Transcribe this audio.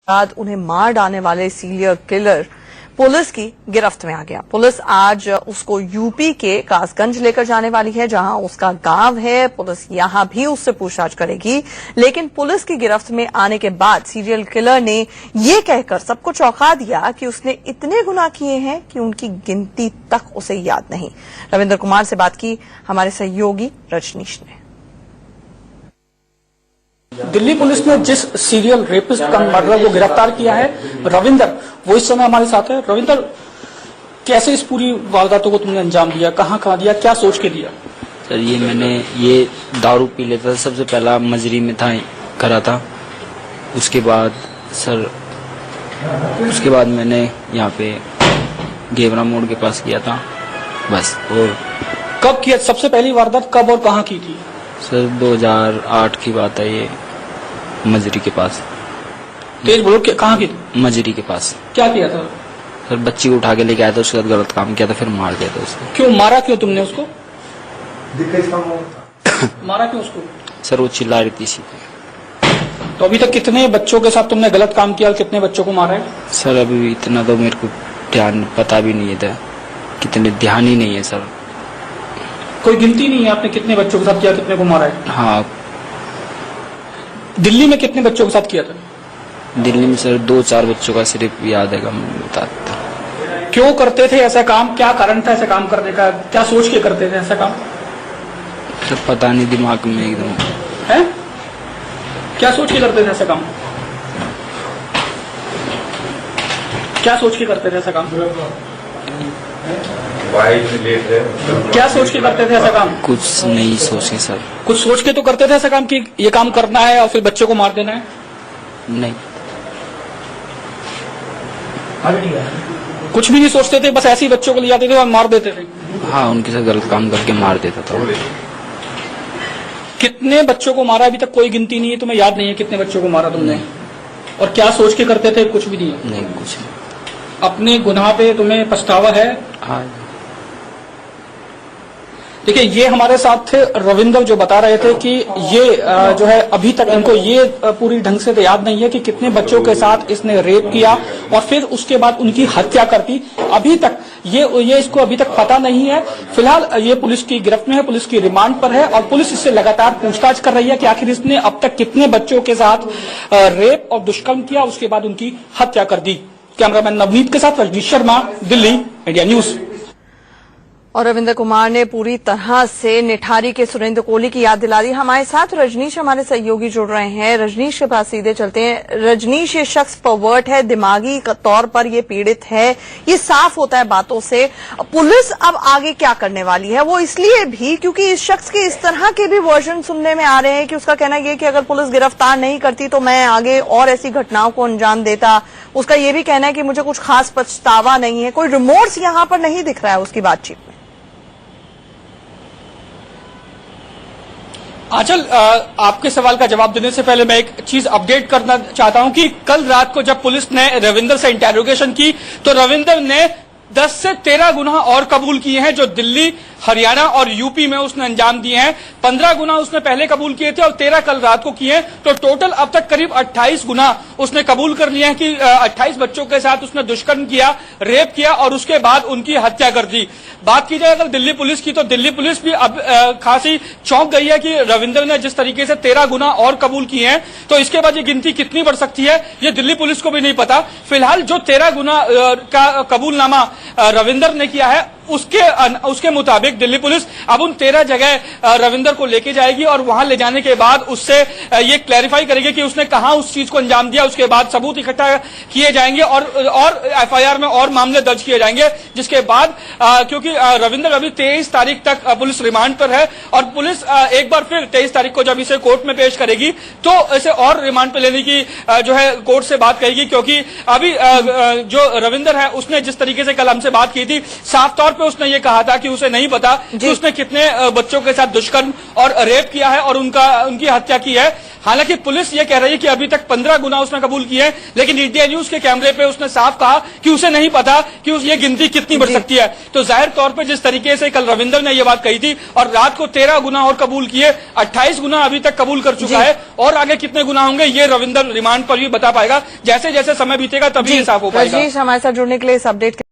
बाद उन्हें मार डालने वाले सीरियल किलर पुलिस की गिरफ्त में आ गया। पुलिस आज उसको यूपी के कासगंज लेकर जाने वाली है, जहां उसका गांव है। पुलिस यहां भी उससे पूछताछ करेगी, लेकिन पुलिस की गिरफ्त में आने के बाद सीरियल किलर ने ये कहकर सबको चौंका दिया कि उसने इतने गुनाह किए हैं कि उनकी गिनती तक उसे याद नहीं। रविंदर कुमार से बात की हमारे सहयोगी रजनीश ने। दिल्ली पुलिस ने जिस सीरियल रेपिस्ट का मर्डर को गिरफ्तार किया है रविंदर, वो इस समय हमारे साथ है। रविंदर, कैसे इस पूरी वारदातों को तुमने अंजाम दिया, कहाँ दिया, क्या सोच के दिया? सर ये दारू पी लेता था, सबसे पहला मजरी में था करा था। उसके बाद मैंने यहाँ पे गेवरा मोड़ के पास किया था बस। और कब किया सबसे पहली वारदात, कब और कहाँ की थी? सर 2008 की बात है, ये मजरी के पास। तेज बोलो, कहाँ की? मजरी के पास। क्या किया था? सर बच्ची को उठा के लेके आया था, उसके बाद गलत काम किया था, फिर मार दिया था उसको। क्यों मारा, क्यों तुमने उसको मारा, क्यों उसको? सर वो चिल्ला रही थी इसी। तो अभी तक कितने बच्चों के साथ तुमने गलत काम किया और कितने बच्चों को मारा है? सर अभी इतना तो मेरे को ध्यान पता भी नहीं था, कितने ध्यान ही नहीं है सर। कोई गिनती नहीं है आपने कितने बच्चों के साथ किया, कितने को मारा है? हाँ। दिल्ली में कितने बच्चों के साथ किया था? दिल्ली में सर 2-4 बच्चों का सिर्फ याद है, बताता। क्यों करते थे ऐसा काम, क्या कारण था ऐसा काम करने का, क्या सोच के करते थे ऐसा काम? सर पता नहीं, दिमाग में एकदम है। क्या सोच के करते थे ऐसा काम, क्या सोच के करते थे ऐसा काम, क्या सोच के करते थे ऐसा काम? कुछ नहीं सोचे सर। कुछ सोच के तो करते थे ऐसा काम कि ये काम करना है और फिर बच्चों को मार देना है? नहीं, कुछ भी नहीं सोचते थे, बस ऐसे ही बच्चों को ले जाते थे और मार देते थे? हाँ, उनके साथ गलत काम करके मार देता था। कितने बच्चों को मारा अभी तक कोई गिनती नहीं है, तुम्हें याद नहीं है कितने बच्चों को मारा तुमने? और क्या सोच के करते थे? कुछ भी नहीं? नहीं, कुछ नहीं। अपने गुनाह पे तुम्हें पछतावा है? हाँ। देखिए, ये हमारे साथ थे रविंदर, जो बता रहे थे कि ये जो है अभी तक इनको ये पूरी ढंग से तो याद नहीं है कि कितने बच्चों के साथ इसने रेप किया और फिर उसके बाद उनकी हत्या कर दी। अभी तक ये इसको अभी तक पता नहीं है। फिलहाल ये पुलिस की गिरफ्त में है, पुलिस की रिमांड पर है और पुलिस इससे लगातार पूछताछ कर रही है कि आखिर इसने अब तक कितने बच्चों के साथ रेप और दुष्कर्म किया, उसके बाद उनकी हत्या कर दी। कैमरामैन नवनीत के साथ रजनीश शर्मा, दिल्ली, इंडिया न्यूज। और रविंदर कुमार ने पूरी तरह से निठारी के सुरेंद्र कोहली की याद दिला दी। हमारे साथ रजनीश, हमारे सहयोगी जुड़ रहे हैं। रजनीश के पास सीधे चलते हैं। रजनीश, ये शख्स परवर्ट है, दिमागी तौर पर ये पीड़ित है, ये साफ होता है बातों से। पुलिस अब आगे क्या करने वाली है, वो इसलिए भी क्योंकि इस शख्स के इस तरह के भी वर्जन सुनने में आ रहे हैं कि उसका कहना यह कि अगर पुलिस गिरफ्तार नहीं करती तो मैं आगे और ऐसी घटनाओं को अंजाम देता। उसका ये भी कहना है कि मुझे कुछ खास पछतावा नहीं है, कोई रिमोर्स यहां पर नहीं दिख रहा है उसकी बातचीत में। आंचल, आपके सवाल का जवाब देने से पहले मैं एक चीज अपडेट करना चाहता हूं कि कल रात को जब पुलिस ने रविंदर से इंटेरोगेशन की तो रविंदर ने 10 से 13 गुनाह और कबूल किए हैं, जो दिल्ली, हरियाणा और यूपी में उसने अंजाम दिए हैं। 15 गुनाह उसने पहले कबूल किए थे और 13 कल रात को किए हैं। तो टोटल अब तक करीब 28 गुनाह उसने कबूल कर लिए हैं कि 28 बच्चों के साथ उसने दुष्कर्म किया, रेप किया और उसके बाद उनकी हत्या कर दी। बात की जाए अगर दिल्ली पुलिस की, तो दिल्ली पुलिस भी अब खासी चौंक गई है कि रविंदर ने जिस तरीके से 13 गुनाह और कबूल किए हैं, तो इसके बाद ये गिनती कितनी बढ़ सकती है ये दिल्ली पुलिस को भी नहीं पता। फिलहाल जो 13 गुनाह का कबूलनामा रविंदर ने किया है उसके मुताबिक दिल्ली पुलिस अब उन 13 जगह रविंदर को लेके जाएगी और वहां ले जाने के बाद उससे ये क्लैरिफाई करेगी कि उसने कहां उस चीज को अंजाम दिया। उसके बाद सबूत इकट्ठा किए जाएंगे और एफआईआर में और मामले दर्ज किए जाएंगे, जिसके बाद क्योंकि रविंदर अभी 23 तारीख तक पुलिस रिमांड पर है और पुलिस एक बार फिर 23 तारीख को जब इसे कोर्ट में पेश करेगी तो इसे और रिमांड पे लेने की जो है कोर्ट से बात करेगी, क्योंकि अभी जो रविंदर है उसने जिस तरीके से कल हमसे बात की थी, साफ तौर पे उसने ये कहा था कि उसे नहीं पता कि उसने कितने बच्चों के साथ दुष्कर्म और रेप किया है और उनकी हत्या की है। हालांकि पुलिस ये कह रही है कि अभी तक 15 गुना उसने कबूल किए हैं, लेकिन इंडिया न्यूज के कैमरे पे उसने साफ कहा कि उसे नहीं पता कि ये गिनती कितनी बढ़ सकती है। तो जाहिर तौर पर जिस तरीके से कल रविंदर ने यह बात कही थी और रात को 13 गुना और कबूल किए, 28 गुना अभी तक कबूल कर चुका है, और आगे कितने गुना होंगे ये रविंदर रिमांड पर भी बता पाएगा। जैसे जैसे समय बीतेगा तभी ये साफ हो पाएगा। रजनीश, हमारे साथ जुड़ने के लिए इस अपडेट